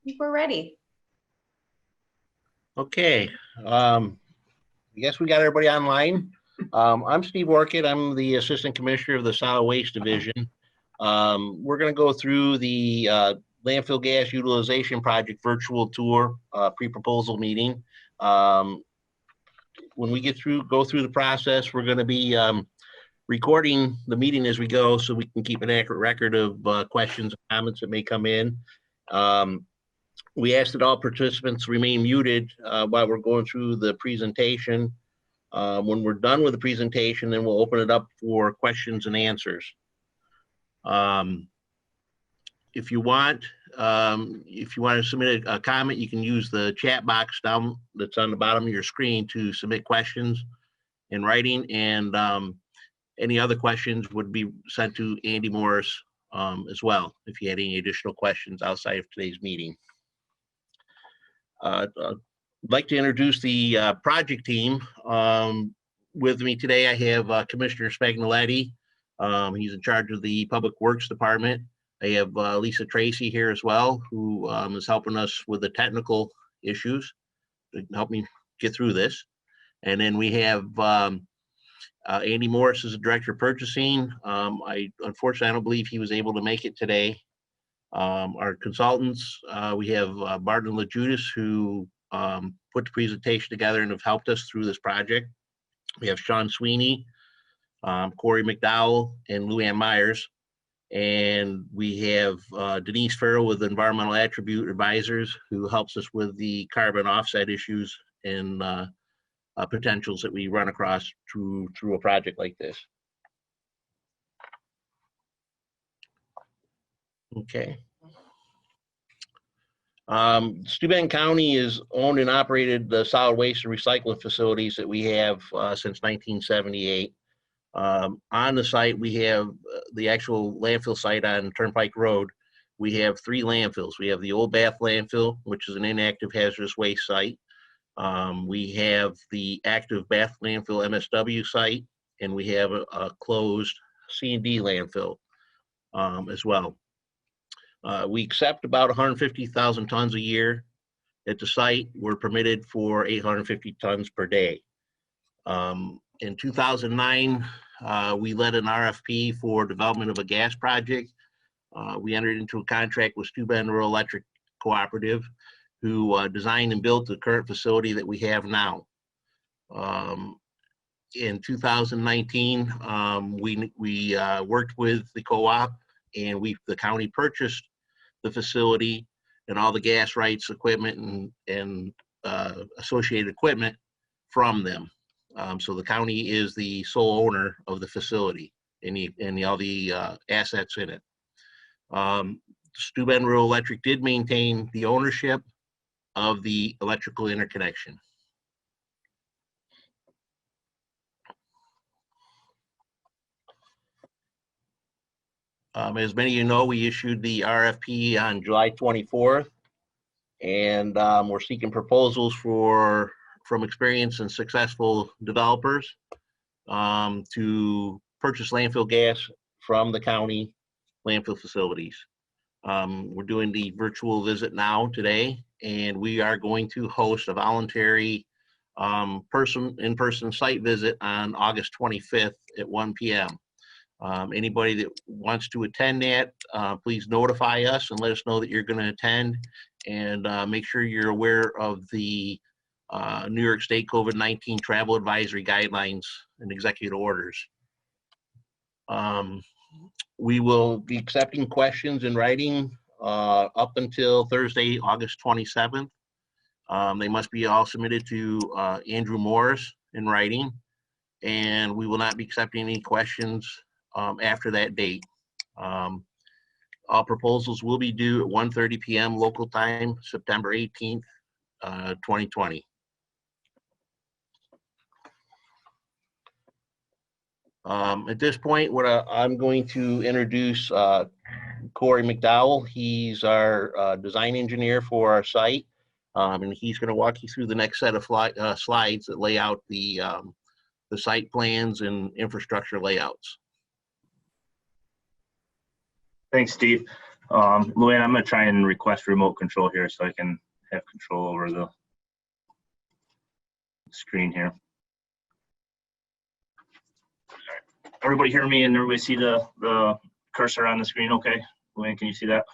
think we're ready. Okay, I guess we got everybody online. I'm Steve Orchid. I'm the Assistant Commissioner of the Solid Waste Division. We're going to go through the Landfill Gas Utilization Project virtual tour pre-proposal meeting. When we go through the process, we're going to be recording the meeting as we go so we can keep an accurate record of questions and comments that may come in. We ask that all participants remain muted while we're going through the presentation. When we're done with the presentation, then we'll open it up for questions and answers. If you want to submit a comment, you can use the chat box down that's on the bottom of your screen to submit questions in writing, and any other questions would be sent to Andy Morris as well if you had any additional questions outside of today's meeting. I'd like to introduce the project team. With me today, I have Commissioner Spagnoletti. He's in charge of the Public Works Department. I have Lisa Tracy here as well, who is helping us with the technical issues to help me get through this. And then we have Andy Morris is the Director of Purchasing. Unfortunately, I don't believe he was able to make it today. Our consultants, we have Barton and LaJudas, who put the presentation together and have helped us through this project. We have Sean Sweeney, Corey McDowell, and Luann Myers. And we have Denise Farrell with Environmental Attribute Advisors, who helps us with the carbon offset issues and potentials that we run across through a project like this. Okay. Steuben County is owned and operated the solid waste and recycling facilities that we have since 1978. On the site, we have the actual landfill site on Turnpike Road. We have 3 landfills. We have the old Bath Landfill, which is an inactive hazardous waste site. We have the active Bath Landfill MSW site, and we have a closed C&D landfill as well. We accept about 150,000 tons a year at the site. We're permitted for 850 tons per day. In 2009, we led an RFP for development of a gas project. We entered into a contract with Steuben Rural Electric Cooperative, who designed and built the current facility that we have now. In 2019, we worked with the co-op, and the county purchased the facility and all the gas rights, equipment, and associated equipment from them. So the county is the sole owner of the facility and all the assets in it. Steuben Rural Electric did maintain the ownership of the electrical interconnection. As many of you know, we issued the RFP on July 24th, and we're seeking proposals from experienced and successful developers to purchase landfill gas from the county landfill facilities. We're doing the virtual visit now today, and we are going to host a voluntary in-person site visit on August 25th at 1 p.m. Anybody that wants to attend that, please notify us and let us know that you're going to attend, and make sure you're aware of the New York State COVID-19 travel advisory guidelines and executive orders. We will be accepting questions in writing up until Thursday, August 27th. They must be all submitted to Andrew Morris in writing, and we will not be accepting any questions after that date. All proposals will be due at 1:30 p.m. local time, September 18th, 2020. At this point, I'm going to introduce Corey McDowell. He's our design engineer for our site, and he's going to walk you through the next set of slides that lay out the site plans and infrastructure layouts. Thanks, Steve. Luann, I'm going to try and request remote control here so I can have control over the screen here. Everybody hear me and everybody see the cursor on the screen okay? Luann, can you see that?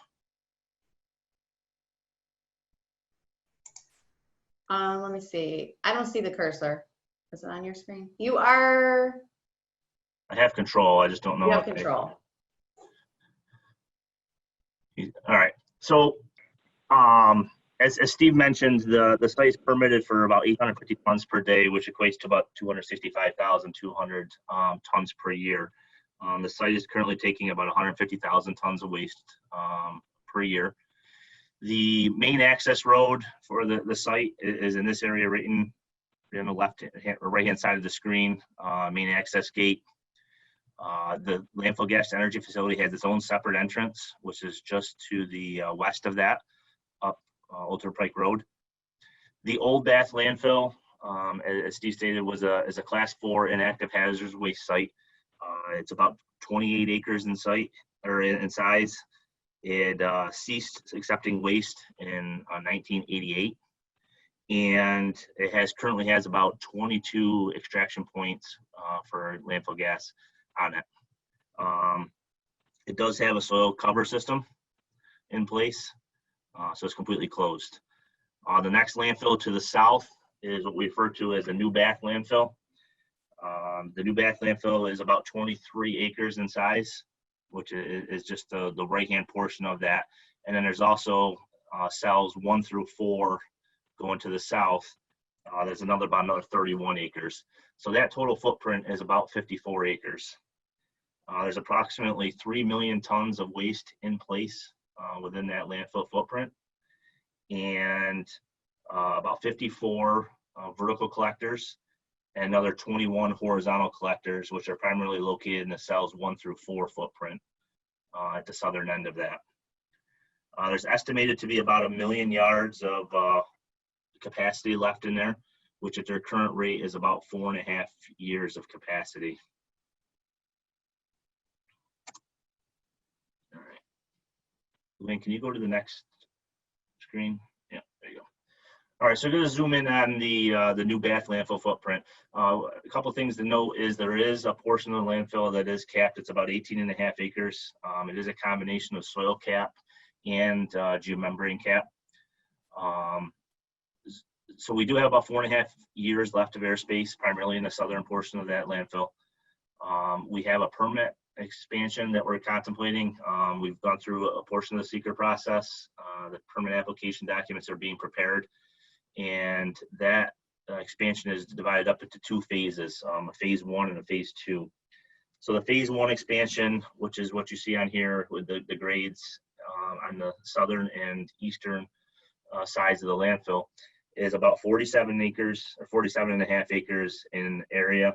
Let me see. I don't see the cursor. Is it on your screen? You are. I have control. I just don't know. You have control. All right. So, as Steve mentioned, the site is permitted for about 850 tons per day, which equates to about 265,200 tons per year. The site is currently taking about 150,000 tons of waste per year. The main access road for the site is in this area, right in the left or right hand side of the screen. Main access gate. The landfill gas energy facility has its own separate entrance, which is just to the west of that, up Old Turnpike Road. The old Bath landfill, as Steve stated, is a Class 4 inactive hazardous waste site. It's about 28 acres in size. It ceased accepting waste in 1988, and it currently has about 22 extraction points for landfill gas on it. It does have a soil cover system in place, so it's completely closed. The next landfill to the south is what we refer to as the new Bath landfill. The new Bath landfill is about 23 acres in size, which is just the right-hand portion of that. And then there's also cells 1 through 4 going to the south. There's about another 31 acres. So that total footprint is about 54 acres. There's approximately 3 million tons of waste in place within that landfill footprint, and about 54 vertical collectors and another 21 horizontal collectors, which are primarily located in the cells 1 through 4 footprint at the southern end of that. There's estimated to be about 1 million yards of capacity left in there, which at their current rate is about 4.5 years of capacity. All right. Lynn, can you go to the next screen? Yeah, there you go. All right, so I'm going to zoom in on the new Bath landfill footprint. A couple things to note is there is a portion of the landfill that is capped. It's about 18.5 acres. It is a combination of soil cap and geomembrane cap. So we do have about 4.5 years left of airspace, primarily in the southern portion of that landfill. We have a permit expansion that we're contemplating. We've gone through a portion of the seeker process. The permit application documents are being prepared, and that expansion is divided up into 2 phases, a phase 1 and a phase 2. So the phase 1 expansion, which is what you see on here with the grades on the southern and eastern sides of the landfill, is about 47 acres or 47.5 acres in area,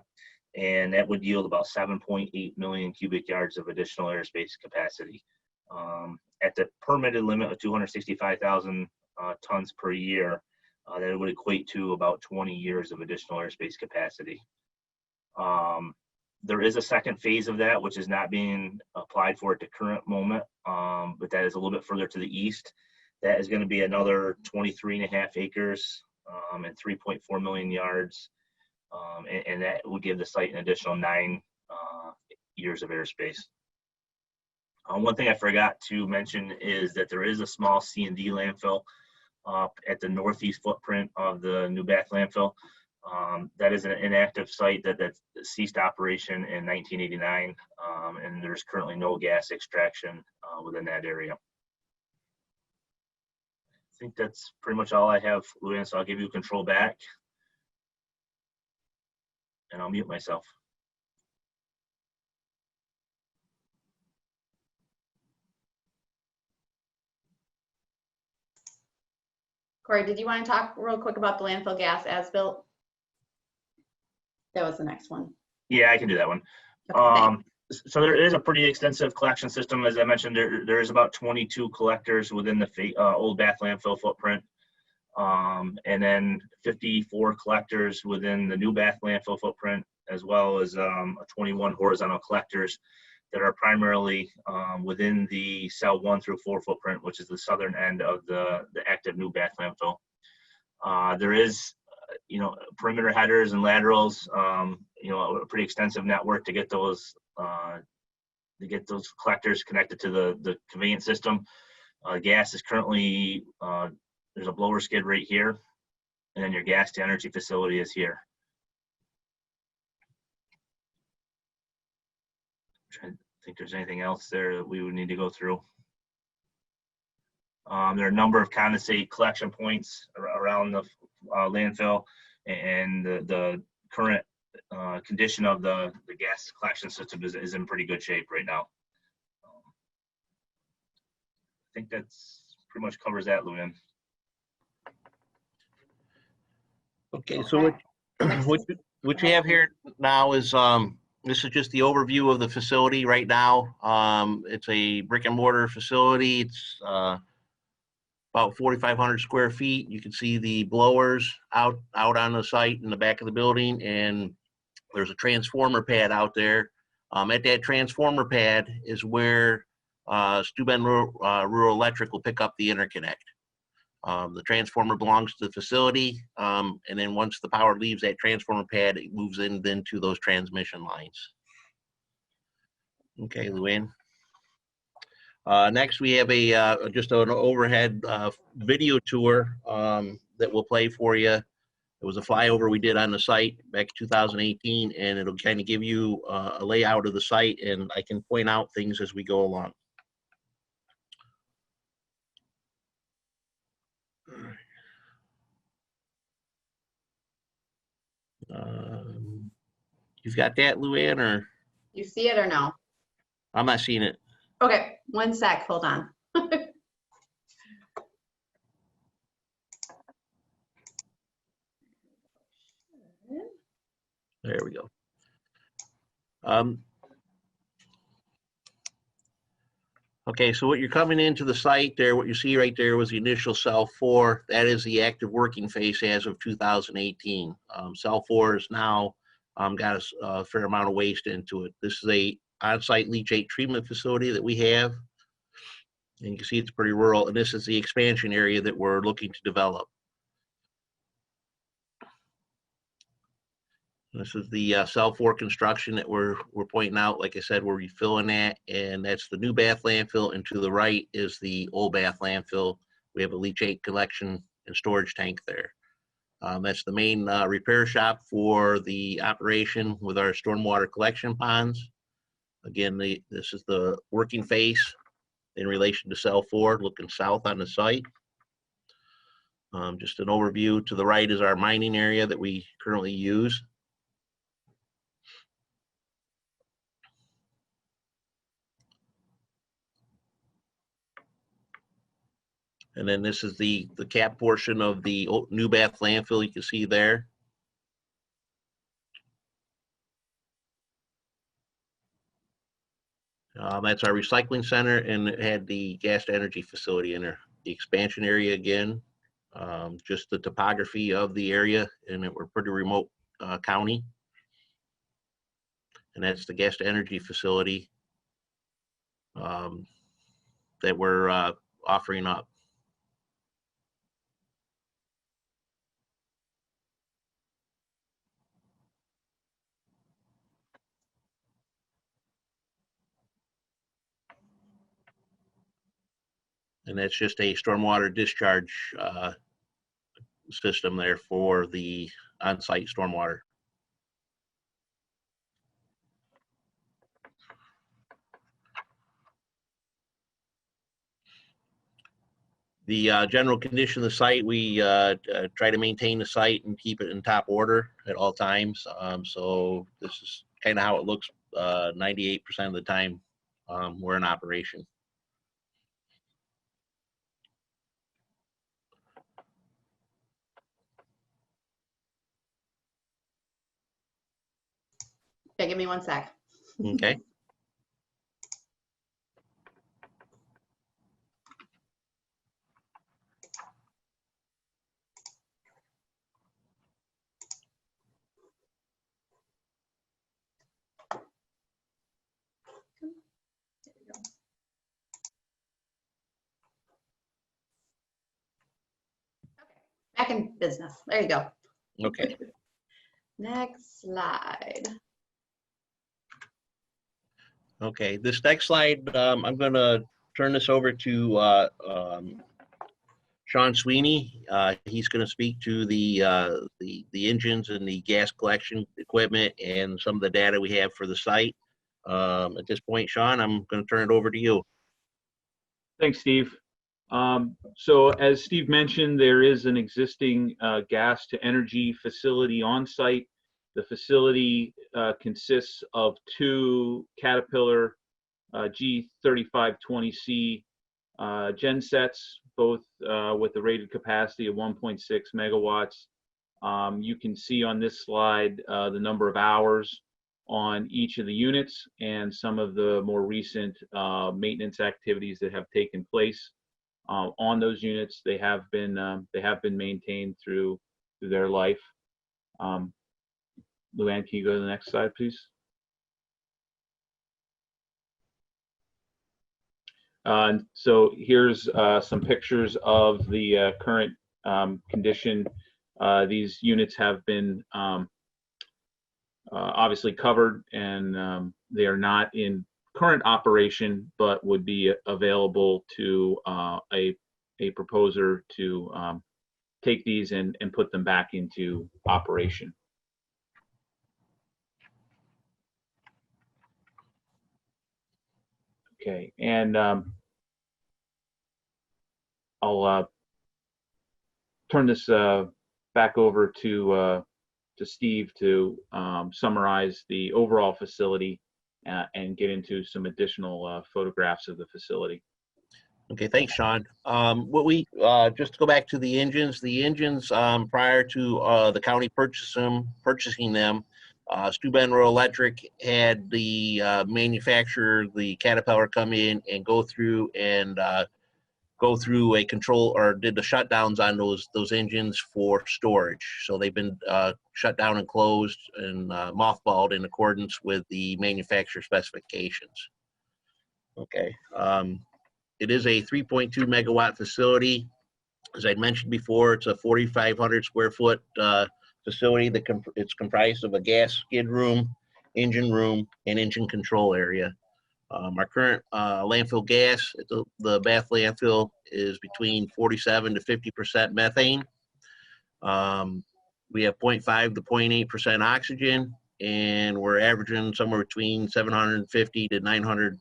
and that would yield about 7.8 million cubic yards of additional airspace capacity. At the permitted limit of 265,000 tons per year, that would equate to about 20 years of additional airspace capacity. There is a second phase of that, which is not being applied for at the current moment, but that is a little bit further to the east. That is going to be another 23.5 acres and 3.4 million yards, and that would give the site an additional 9 years of airspace. One thing I forgot to mention is that there is a small C&D landfill at the northeast footprint of the new Bath landfill. That is an inactive site that ceased operation in 1989, and there's currently no gas extraction within that area. I think that's pretty much all I have, Luann, so I'll give you control back, and I'll mute myself. Corey, did you want to talk real quick about the landfill gas as built? That was the next one. Yeah, I can do that one. Okay, So there is a pretty extensive collection system. As I mentioned, there is about 22 collectors within the old Bath landfill footprint, and then 54 collectors within the new Bath landfill footprint, as well as 21 horizontal collectors. that are primarily within the cell 1 through 4 footprint, which is the southern end of the active new Bath landfill. There is, perimeter headers and laterals, a pretty extensive network to get those collectors connected to the conveyance system. Gas is currently, there's a blower skid right here, and then your gas to energy facility is here. I'm trying to think there's anything else there that we would need to go through. There are a number of condensate collection points around the landfill, and the current condition of the gas collection system is in pretty good shape right now. I think that's pretty much covers that, Luann. Okay, so what you have here now is this is just the overview of the facility right now. It's a brick and mortar facility. It's about 4,500 square feet. You can see the blowers out on the site in the back of the building, and there's a transformer pad out there. At that transformer pad is where Steuben Rural Electric will pick up the interconnect. The transformer belongs to the facility, and then once the power leaves that transformer pad, it moves in then to those transmission lines. Okay, Luann. Next, we have just an overhead video tour that we'll play for you. It was a flyover we did on the site back in 2018, and it'll kind of give you a layout of the site, and I can point out things as we go along. You've got that, Luann, or? You see it or no? I'm not seeing it. Okay, one sec, hold on. There we go. Okay, so what you're coming into the site there, what you see right there was the initial cell 4. That is the active working phase as of 2018. Cell 4 is now got a fair amount of waste into it. This is a on-site leachate treatment facility that we have. And you can see it's pretty rural, and this is the expansion area that we're looking to develop. This is the cell 4 construction that we're pointing out. Like I said, we're refilling that, and that's the new Bath landfill, and to the right is the old Bath landfill. We have a leachate collection and storage tank there. That's the main repair shop for the operation with our stormwater collection ponds. Again, this is the working face in relation to cell 4, looking south on the site. Just an overview. To the right is our mining area that we currently use. And then this is the cap portion of the new Bath landfill you can see there. That's our recycling center, and it had the gas to energy facility in there. The expansion area again, just the topography of the area, and we're pretty remote county. And that's the gas to energy facility that we're offering up. And that's just a stormwater discharge system there for the on-site stormwater. The general condition of the site, we try to maintain the site and keep it in top order at all times. So this is kind of how it looks 98% of the time we're in operation. Okay, give me one sec. Okay. Back in business. There you go. Okay. Next slide. Okay, this next slide, I'm gonna turn this over to Sean Sweeney. He's gonna speak to the engines and the gas collection equipment and some of the data we have for the site. At this point, Sean, I'm gonna turn it over to you. Thanks, Steve. So as Steve mentioned, there is an existing gas to energy facility on site. The facility consists of 2 Caterpillar G3520C gensets, both with a rated capacity of 1.6 megawatts. You can see on this slide the number of hours on each of the units and some of the more recent maintenance activities that have taken place on those units. They have been maintained through their life. Luann, can you go to the next slide, please? So here's some pictures of the current condition. These units have been obviously covered, and they are not in current operation, but would be available to a proposer to take these and put them back into operation. Okay, and I'll turn this back over to Steve to summarize the overall facility and get into some additional photographs of the facility. Okay, thanks, Sean. What we just to go back to the engines prior to the county purchasing them, Steuben Electric had the manufacturer, the Caterpillar, come in and go through a control, or did the shutdowns on those engines for storage. So they've been shut down and closed and mothballed in accordance with the manufacturer specifications. Okay. It is a 3.2 megawatt facility. As I mentioned before, it's a 4,500 square foot facility that it's comprised of a gas skid room, engine room, and engine control area. Our current landfill gas at the Bath Landfill is between 47 to 50% methane. We have 0.5 to 0.8% oxygen, and we're averaging somewhere between 750 to 900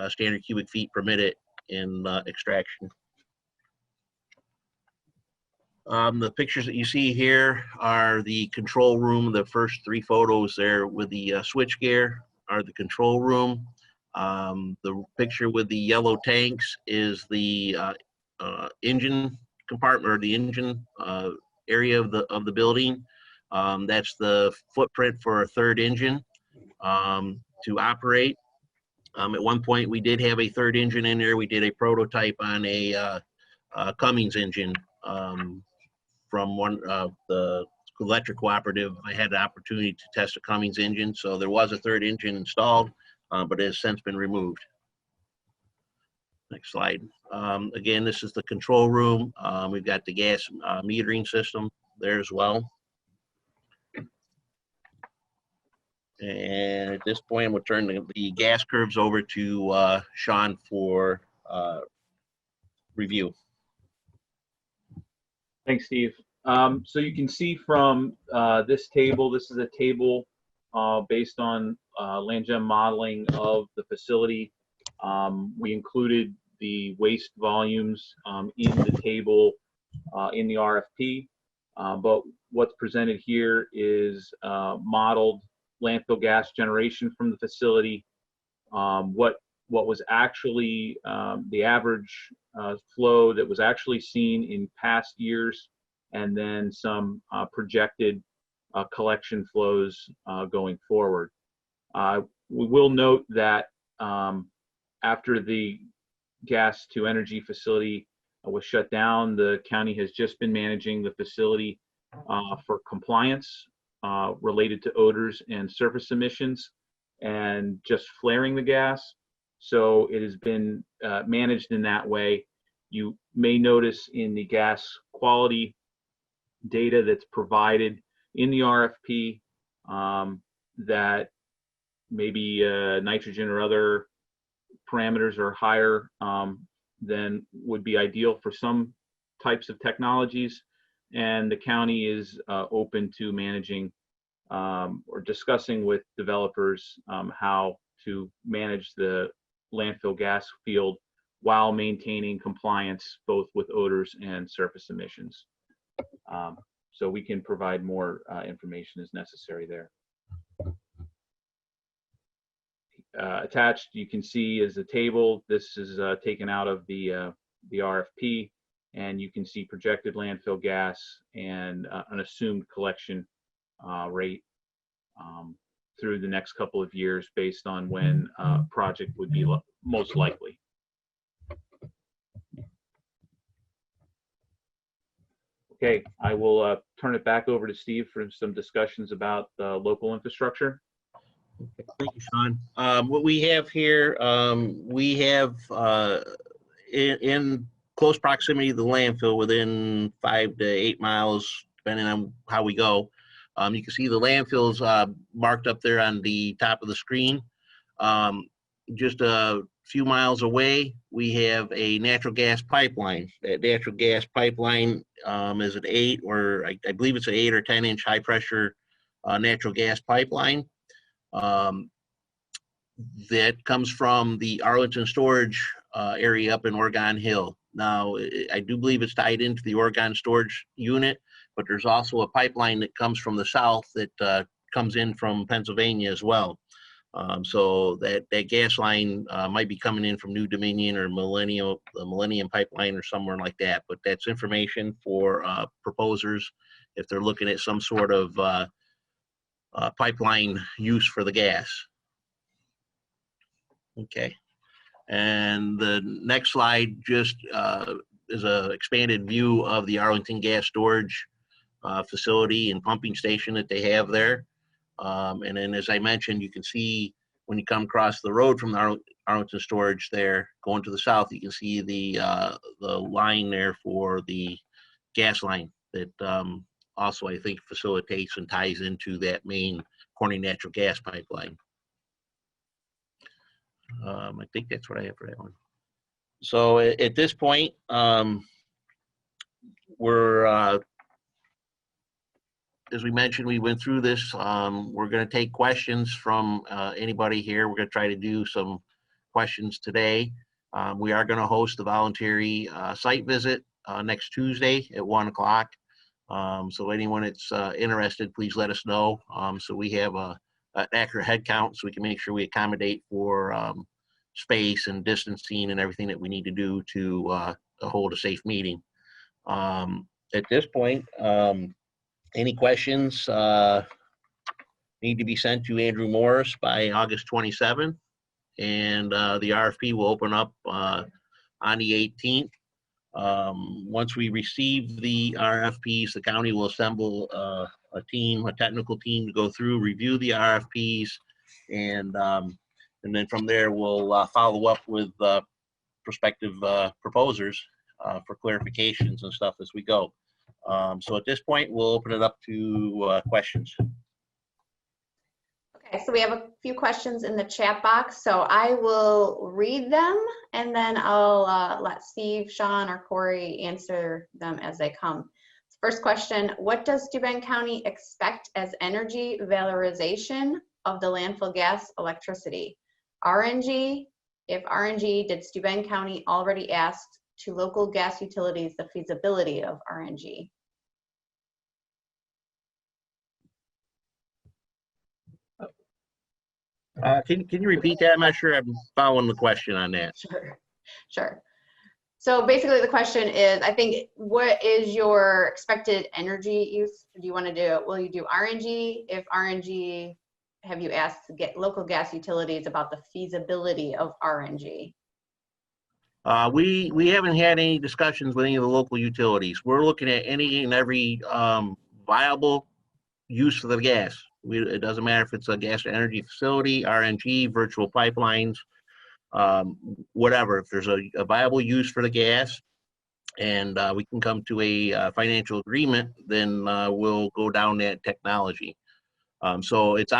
standard cubic feet per minute in extraction. The pictures that you see here are the control room. The first 3 photos there with the switch gear are the control room. The picture with the yellow tanks is the engine compartment, or the engine area of the building. That's the footprint for a 3rd engine to operate. At one point, we did have a 3rd engine in there. We did a prototype on a Cummins engine from one of the electric cooperative. I had the opportunity to test a Cummins engine, so there was a 3rd engine installed, but it has since been removed. Next slide. Again, this is the control room. We've got the gas metering system there as well. And at this point, we'll turn the gas curves over to Sean for review. Thanks, Steve. So you can see from this table, this is a table based on LandGem modeling of the facility. We included the waste volumes in the table in the RFP, but what's presented here is modeled landfill gas generation from the facility, what was actually the average flow that was actually seen in past years, and then some projected collection flows going forward. We will note that after the gas to energy facility was shut down, the county has just been managing the facility for compliance related to odors and surface emissions and just flaring the gas. So it has been managed in that way. You may notice in the gas quality data that's provided in the RFP that maybe nitrogen or other parameters are higher than would be ideal for some types of technologies. And the county is open to managing or discussing with developers how to manage the landfill gas field while maintaining compliance both with odors and surface emissions. So we can provide more information as necessary there. Attached, you can see is a table. This is taken out of the RFP, and you can see projected landfill gas and an assumed collection rate through the next couple of years based on when project would be most likely. Okay, I will turn it back over to Steve for some discussions about local infrastructure. Thank you, Sean. What we have here, we have in close proximity to the landfill, within 5 to 8 miles, depending on how we go. You can see the landfills marked up there on the top of the screen. Just a few miles away, we have a natural gas pipeline. That natural gas pipeline is an 8 or I believe it's an 8 or 10 inch high pressure natural gas pipeline. That comes from the Arlington storage area up in Oregon Hill. Now, I do believe it's tied into the Oregon storage unit, but there's also a pipeline that comes from the south that comes in from Pennsylvania as well. So that gas line might be coming in from New Dominion or the Millennium Pipeline or somewhere like that. But that's information for proposers if they're looking at some sort of pipeline use for the gas. Okay, and the next slide just is an expanded view of the Arlington gas storage facility and pumping station that they have there. And then, as I mentioned, you can see when you come across the road from the Arlington storage there, going to the south, you can see the line there for the gas line that also, I think, facilitates and ties into that main Corning natural gas pipeline. I think that's what I have for that one. So at this point, we're, as we mentioned, we went through this. We're going to take questions from anybody here. We're going to try to do some questions today. We are going to host a voluntary site visit next Tuesday at 1 o'clock. So anyone that's interested, please let us know so we have an accurate head count so we can make sure we accommodate for space and distancing and everything that we need to do to hold a safe meeting. At this point, any questions need to be sent to Andrew Morris by August 27th, and the RFP will open up on the 18th. Once we receive the RFPs, the county will assemble a technical team to go through, review the RFPs, and then from there we'll follow up with prospective proposers for clarifications and stuff as we go. So at this point, we'll open it up to questions. Okay, so we have a few questions in the chat box, so I will read them and then I'll let Steve, Sean, or Corey answer them as they come. First question, what does Steuben County expect as energy valorization of the landfill gas electricity? RNG? If RNG, did Steuben County already ask to local gas utilities the feasibility of RNG? Can you repeat that? I'm not sure I'm following the question on that. Sure. So basically the question is, I think, what is your expected energy use? Do you want to do, will you do RNG? If RNG, have you asked to get local gas utilities about the feasibility of RNG? We haven't had any discussions with any of the local utilities. We're looking at any and every viable use for the gas. It doesn't matter if it's a gas to energy facility, RNG, virtual pipelines, whatever. If there's a viable use for the gas, and we can come to a financial agreement, then we'll go down that technology. So it's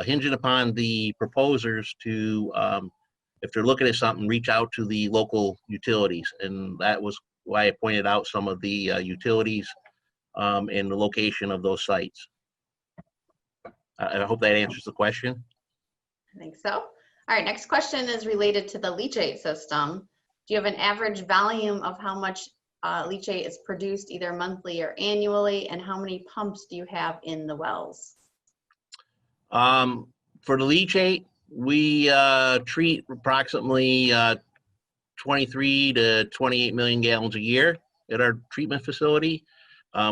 hinging upon the proposers to, if they're looking at something, reach out to the local utilities. And that was why I pointed out some of the utilities and the location of those sites. I hope that answers the question. I think so. All right, next question is related to the leachate system. Do you have an average volume of how much leachate is produced either monthly or annually, and how many pumps do you have in the wells? For the leachate, we treat approximately 23 to 28 million gallons a year at our treatment facility.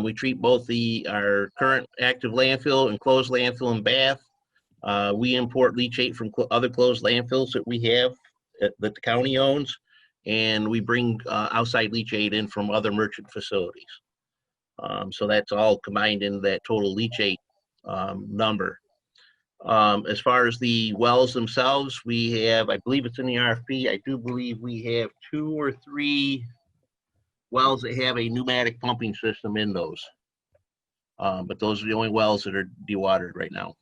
We treat both our current active landfill and closed landfill in Bath. We import leachate from other closed landfills that we have that the county owns, and we bring outside leachate in from other merchant facilities. So that's all combined into that total leachate number. As far as the wells themselves, we have, I believe it's in the RFP, I do believe we have 2 or 3 wells that have a pneumatic pumping system in those. But those are the only wells that are dewatered right now.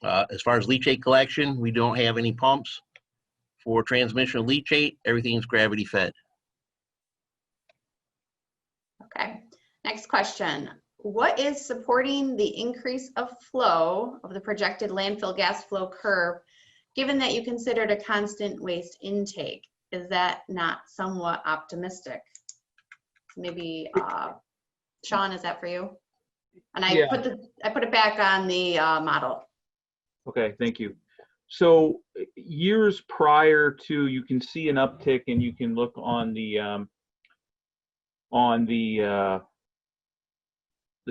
As far as leachate collection, we don't have any pumps for transmission of leachate. Everything's gravity fed. Okay, next question. What is supporting the increase of flow of the projected landfill gas flow curve, given that you considered a constant waste intake? Is that not somewhat optimistic? Maybe, Sean, is that for you? And I put it back on the model. Okay, thank you. So years prior to, you can see an uptick, and you can look on the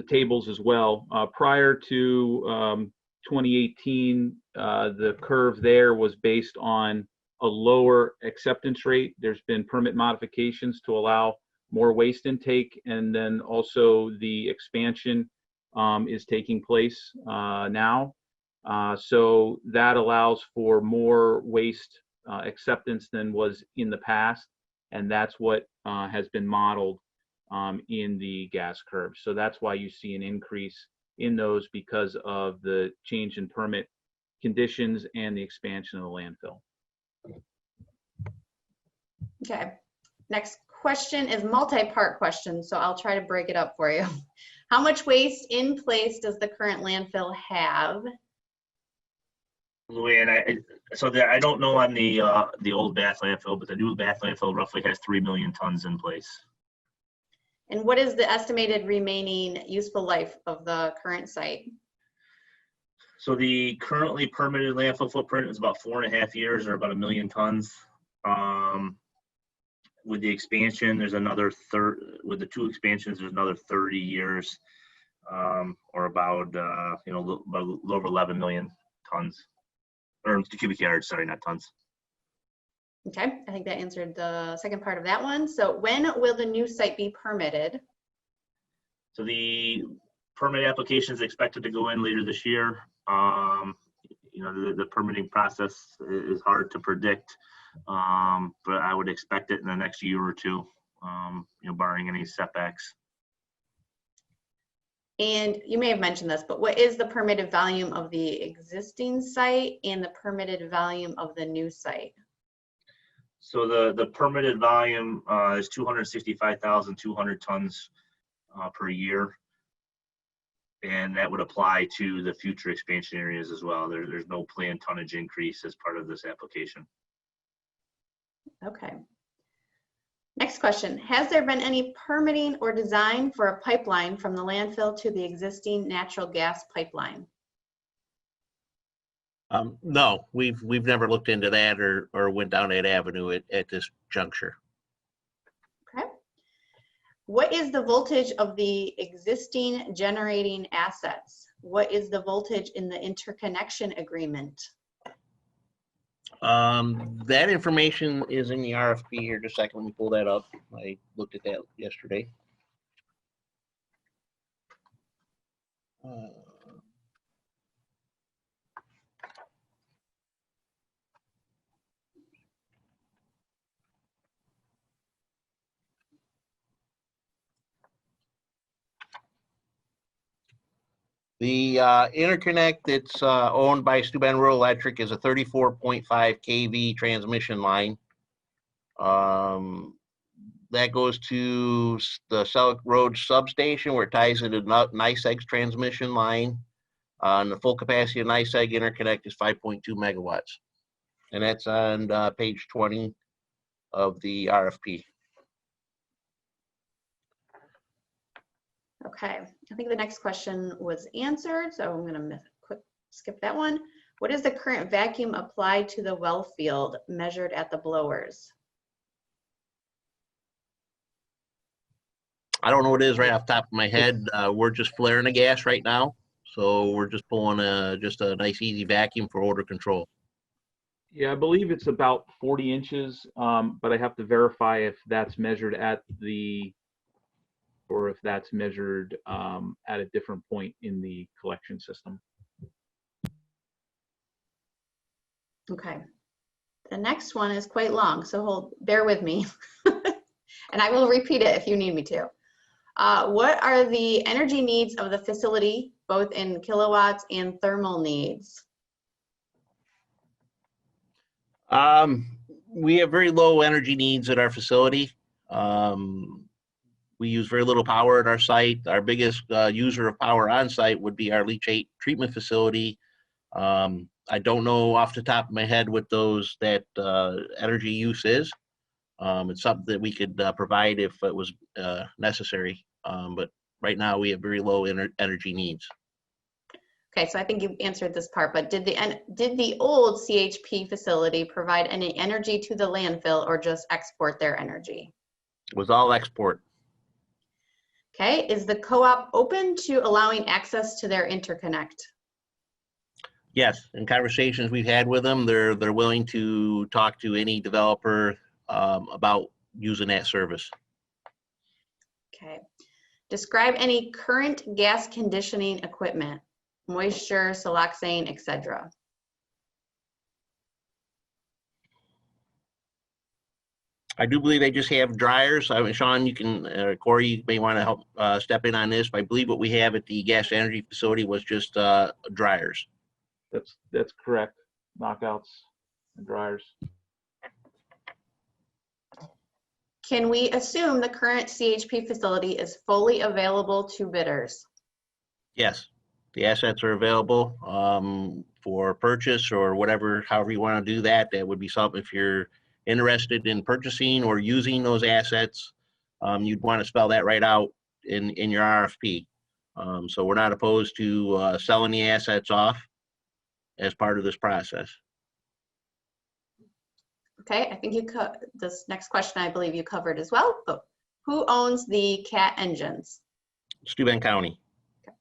tables as well. Prior to 2018, the curve there was based on a lower acceptance rate. There's been permit modifications to allow more waste intake, and then also the expansion is taking place now. So that allows for more waste acceptance than was in the past, and that's what has been modeled in the gas curve. So that's why you see an increase in those, because of the change in permit conditions and the expansion of the landfill. Okay, next question is multi-part question, so I'll try to break it up for you. How much waste in place does the current landfill have? Luann, I don't know on the old Bath landfill, but the new Bath landfill roughly has 3 million tons in place. And what is the estimated remaining useful life of the current site? So the currently permitted landfill footprint is about 4.5 years, or about 1 million tons. With the expansion, there's another with the 2 expansions, there's another 30 years, or about a little over 11 million tons, or cubic yards. Sorry, not tons. Okay, I think that answered the second part of that one. So when will the new site be permitted? So the permit application is expected to go in later this year. The permitting process is hard to predict, but I would expect it in the next year or two, barring any setbacks. And you may have mentioned this, but what is the permitted volume of the existing site and the permitted volume of the new site? So the permitted volume is 265,200 tons per year. And that would apply to the future expansion areas as well. There's no planned tonnage increase as part of this application. Okay. Next question. Has there been any permitting or design for a pipeline from the landfill to the existing natural gas pipeline? No, we've never looked into that or went down that avenue at this juncture. Okay. What is the voltage of the existing generating assets? What is the voltage in the interconnection agreement? That information is in the RFP here. Just a second, let me pull that up. I looked at that yesterday. The interconnect that's owned by Steuben Rural Electric is a 34.5 kV transmission line. That goes to the Selleck Road substation where it ties into NICEAG's transmission line. And the full capacity of NICEAG interconnect is 5.2 megawatts. And that's on page 20 of the RFP. Okay, I think the next question was answered, so I'm gonna skip that one. What is the current vacuum applied to the well field measured at the blowers? I don't know what it is right off the top of my head. We're just flaring the gas right now. So we're just pulling just a nice easy vacuum for odor control. Yeah, I believe it's about 40 inches, but I have to verify if that's measured at the, or if that's measured at a different point in the collection system. Okay, the next one is quite long, so bear with me. And I will repeat it if you need me to. What are the energy needs of the facility, both in kilowatts and thermal needs? We have very low energy needs at our facility. We use very little power at our site. Our biggest user of power on site would be our leachate treatment facility. I don't know off the top of my head what that energy use is. It's something that we could provide if it was necessary. But right now we have very low energy needs. Okay, so I think you answered this part, but did the old CHP facility provide any energy to the landfill or just export their energy? It was all export. Okay, is the co-op open to allowing access to their interconnect? Yes, in conversations we've had with them, they're willing to talk to any developer about using that service. Okay, describe any current gas conditioning equipment, moisture, siloxane, etc. I do believe they just have dryers. I mean, Sean, you can, Corey, you may want to help step in on this, but I believe what we have at the gas energy facility was just dryers. That's correct. Knockouts and dryers. Can we assume the current CHP facility is fully available to bidders? Yes, the assets are available for purchase or whatever, however you want to do that. That would be something if you're interested in purchasing or using those assets, you'd want to spell that right out in your RFP. So we're not opposed to selling the assets off as part of this process. Okay, I think this next question I believe you covered as well, but who owns the CAT engines? Steuben County. Okay.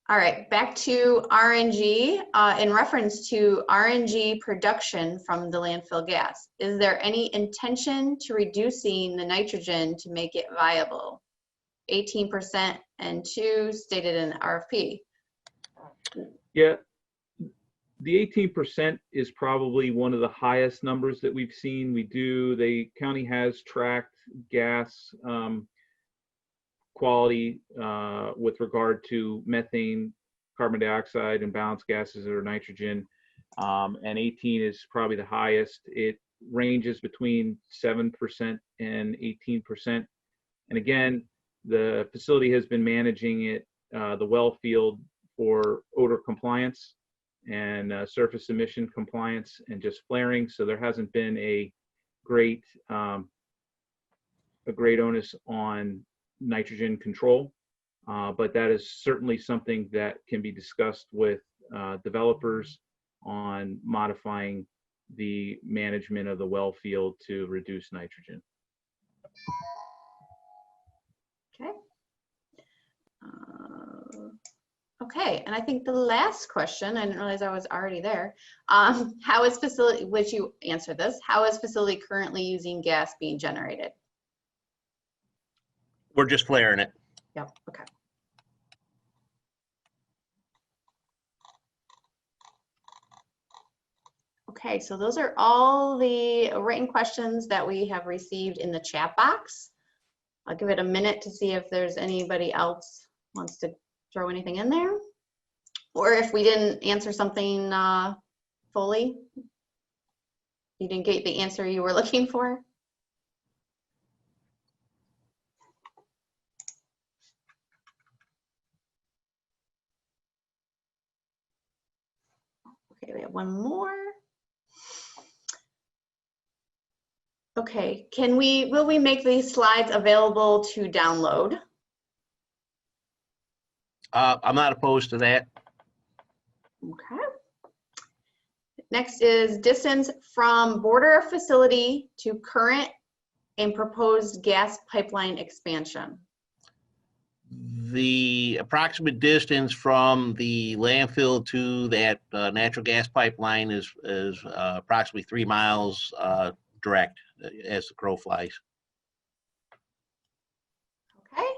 All right, back to RNG. In reference to RNG production from the landfill gas, is there any intention to reducing the nitrogen to make it viable? 18% and 2 stated in the RFP. Yeah. The 18% is probably one of the highest numbers that we've seen. The county has tracked gas quality with regard to methane, carbon dioxide, and balanced gases or nitrogen. And 18 is probably the highest. It ranges between 7% and 18%. And again, the facility has been managing it, the well field, for odor compliance and surface emission compliance and just flaring. So there hasn't been a great onus on nitrogen control, but that is certainly something that can be discussed with developers on modifying the management of the well field to reduce nitrogen. Okay. Okay, and I think the last question, I didn't realize I was already there. How is facility, which you answered this, how is facility currently using gas being generated? We're just flaring it. Yep, okay. Okay, so those are all the written questions that we have received in the chat box. I'll give it a minute to see if there's anybody else wants to throw anything in there. Or if we didn't answer something fully, you didn't get the answer you were looking for. Okay, we have one more. Okay, will we make these slides available to download? I'm not opposed to that. Okay. Next is distance from border of facility to current and proposed gas pipeline expansion. The approximate distance from the landfill to that natural gas pipeline is approximately 3 miles direct as the crow flies. Okay.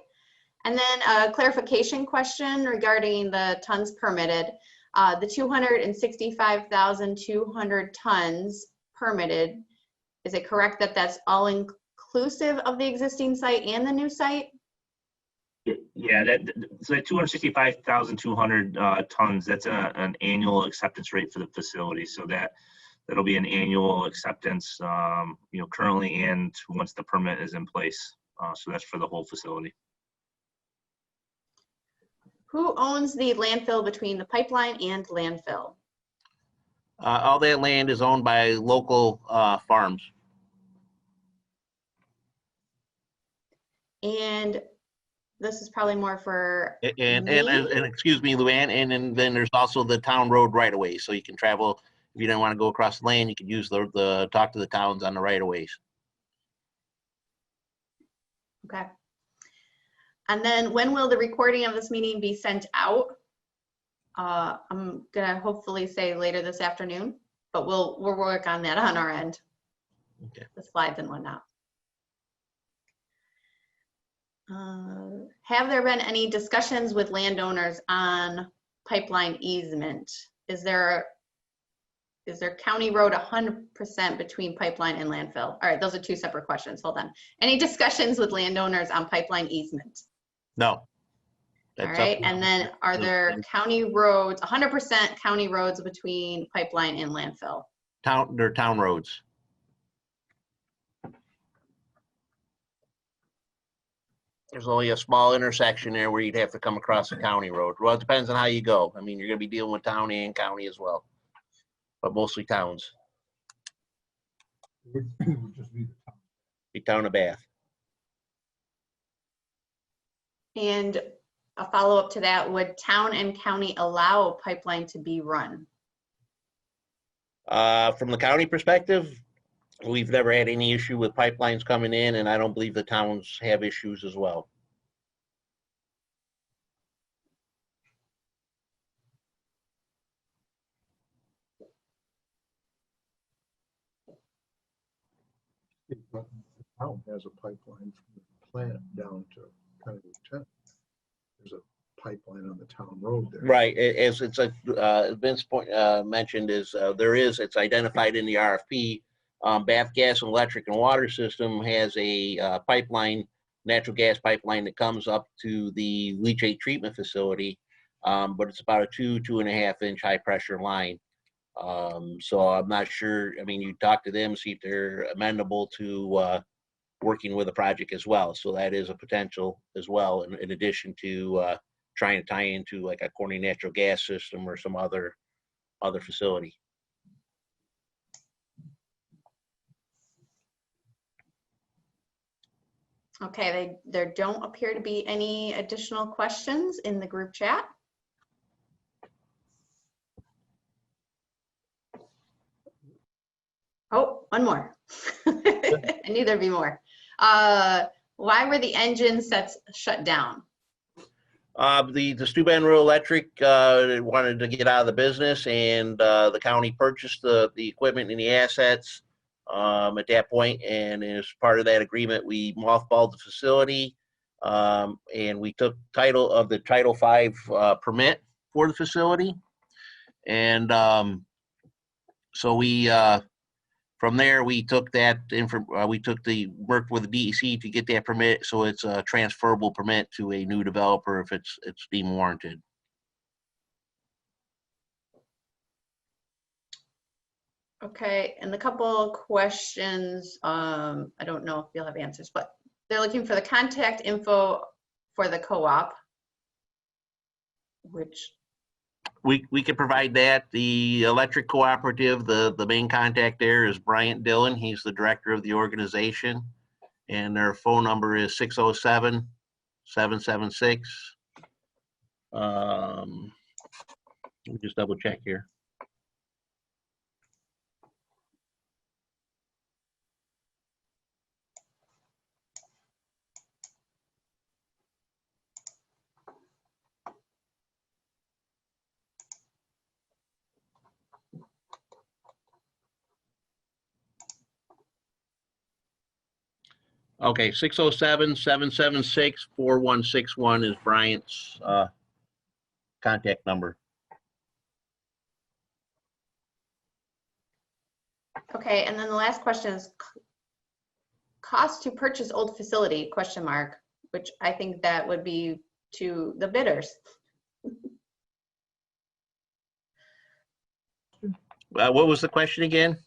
And then a clarification question regarding the tons permitted. The 265,200 tons permitted, is it correct that that's all inclusive of the existing site and the new site? Yeah, so that 265,200 tons, that's an annual acceptance rate for the facility. So that'll be an annual acceptance, currently and once the permit is in place. So that's for the whole facility. Who owns the landfill between the pipeline and landfill? All that land is owned by local farms. And this is probably more for And me. excuse me, Luann, and then there's also the town road right of way. So you can travel, if you don't want to go across the land, you can use the talk to the towns on the right of ways. Okay. And then when will the recording of this meeting be sent out? I'm gonna hopefully say later this afternoon, but we'll work on that on our end. Okay. The slides and whatnot. Have there been any discussions with landowners on pipeline easement? Is there county road 100% between pipeline and landfill? All right, those are two separate questions. Hold on. Any discussions with landowners on pipeline easement? No. All right, and then are there county roads, 100% county roads between pipeline and landfill? They're town roads. There's only a small intersection there where you'd have to come across a county road. Well, it depends on how you go. I mean, you're gonna be dealing with town and county as well, but mostly towns. It would just be the town. The town of Bath. And a follow-up to that, would town and county allow pipeline to be run? From the county perspective, we've never had any issue with pipelines coming in, and I don't believe the towns have issues as well. But the town has a pipeline from the plant down to County Route 10. There's a pipeline on the town road there. Right, as it's a Vince point mentioned, it's identified in the RFP. Bath Gas and Electric and Water System has a pipeline, natural gas pipeline that comes up to the leachate treatment facility, but it's about a 2.5 inch high pressure line. So I'm not sure. I mean, you talk to them, see if they're amenable to working with a project as well. So that is a potential as well, in addition to trying to tie into like a Corning natural gas system or some other facility. Okay, there don't appear to be any additional questions in the group chat. Oh, one more. I knew there'd be more. Why were the engine sets shut down? The Steuben Rural Electric wanted to get out of the business, and the county purchased the equipment and the assets at that point. And as part of that agreement, we mothballed the facility, and we took title of the Title V permit for the facility. And so we From there, we took that worked with the DEC to get that permit, so it's a transferable permit to a new developer if it's deemed warranted. Okay, and a couple questions, I don't know if you'll have answers, but they're looking for the contact info for the co-op, which, We could provide that. The electric cooperative, the main contact there is Bryant Dillon. He's the director of the organization. And their phone number is 607-776. Let me just double check here. Okay, 607-776-4161 is Bryant's contact number. okay, and then the last question is cost to purchase old facility, question mark, which I think that would be to the bidders. What was the question again?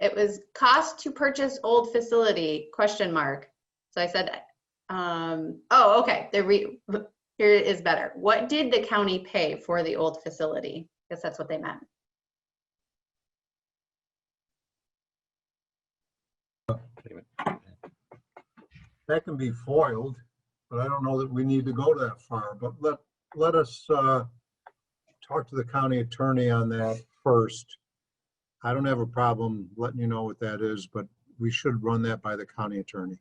It was cost to purchase old facility, question mark. So I said, oh, okay, here it is better. What did the county pay for the old facility? I guess that's what they meant. That can be foiled, but I don't know that we need to go that far. But let us talk to the county attorney on that first. I don't have a problem letting you know what that is, but we should run that by the county attorney.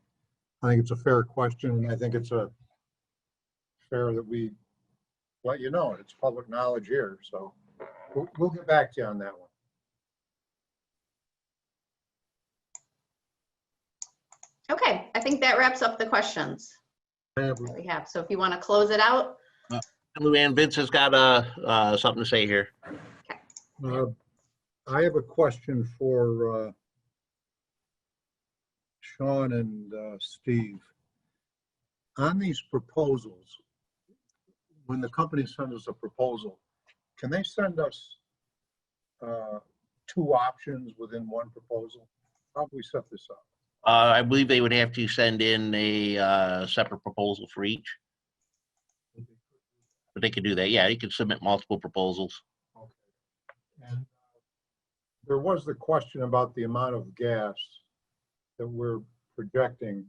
I think it's a fair question, and I think it's fair that we let you know. It's public knowledge here, so we'll get back to you on that one. Okay, I think that wraps up the questions that we have. So if you want to close it out. Luann, Vince has got something to say here. I have a question for Sean and Steve. On these proposals, when the company sends us a proposal, can they send us two options within one proposal? How do we set this up? I believe they would have to send in a separate proposal for each. But they could do that. Yeah, you could submit multiple proposals. Okay. And there was the question about the amount of gas that we're projecting.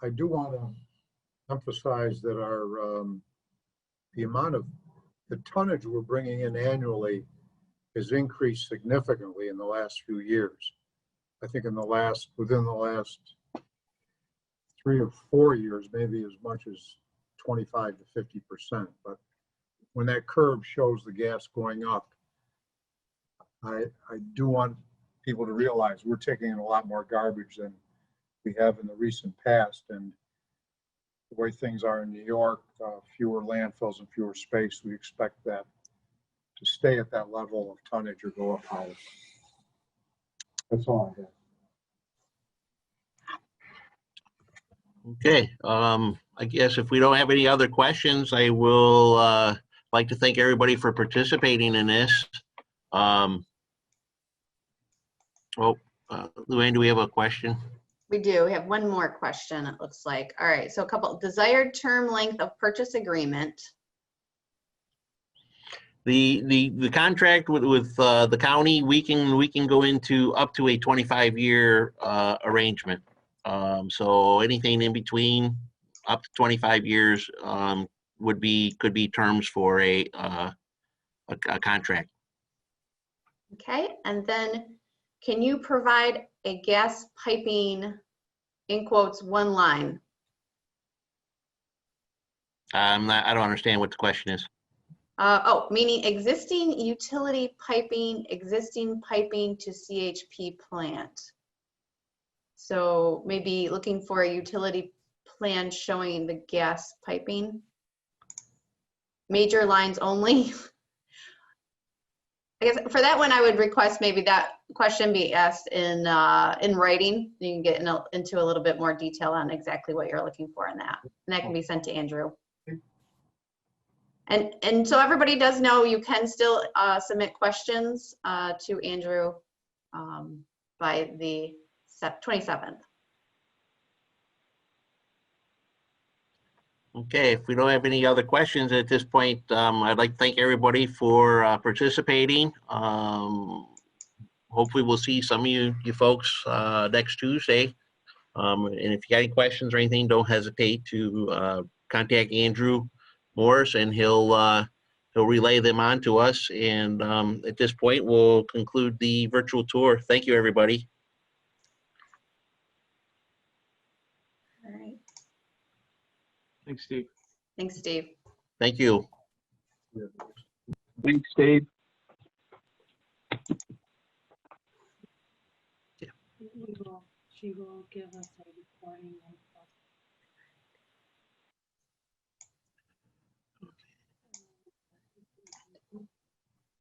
I do want to emphasize that the amount of the tonnage we're bringing in annually has increased significantly in the last few years. I think within the last 3 or 4 years, maybe as much as 25 to 50%. But when that curve shows the gas going up, I do want people to realize we're taking in a lot more garbage than we have in the recent past. And the way things are in New York, fewer landfills and fewer space, we expect that to stay at that level of tonnage or go up higher. That's all I have. Okay, I guess if we don't have any other questions, I will like to thank everybody for participating in this. Luann, do we have a question? We do. We have one more question, it looks like. All right, so a couple. Desired term length of purchase agreement. The contract with the county, we can go into up to a 25-year arrangement. So anything in between up to 25 years could be terms for a contract. Okay, and then can you provide a gas piping, in quotes, one line? I don't understand what the question is. Meaning existing utility piping, existing piping to CHP plant. So maybe looking for a utility plan showing the gas piping. Major lines only. I guess for that one, I would request maybe that question be asked in writing. You can get into a little bit more detail on exactly what you're looking for in that. And that can be sent to Andrew. And so everybody does know you can still submit questions to Andrew by the 27th. Okay, if we don't have any other questions at this point, I'd like to thank everybody for participating. Hopefully we'll see some of you folks next Tuesday. And if you got any questions or anything, don't hesitate to contact Andrew Morris, and he'll relay them on to us. And at this point, we'll conclude the virtual tour. Thank you, everybody. All right. Thanks, Steve. Thanks, Steve. Thank you. Thanks, Steve. She will give us a recording and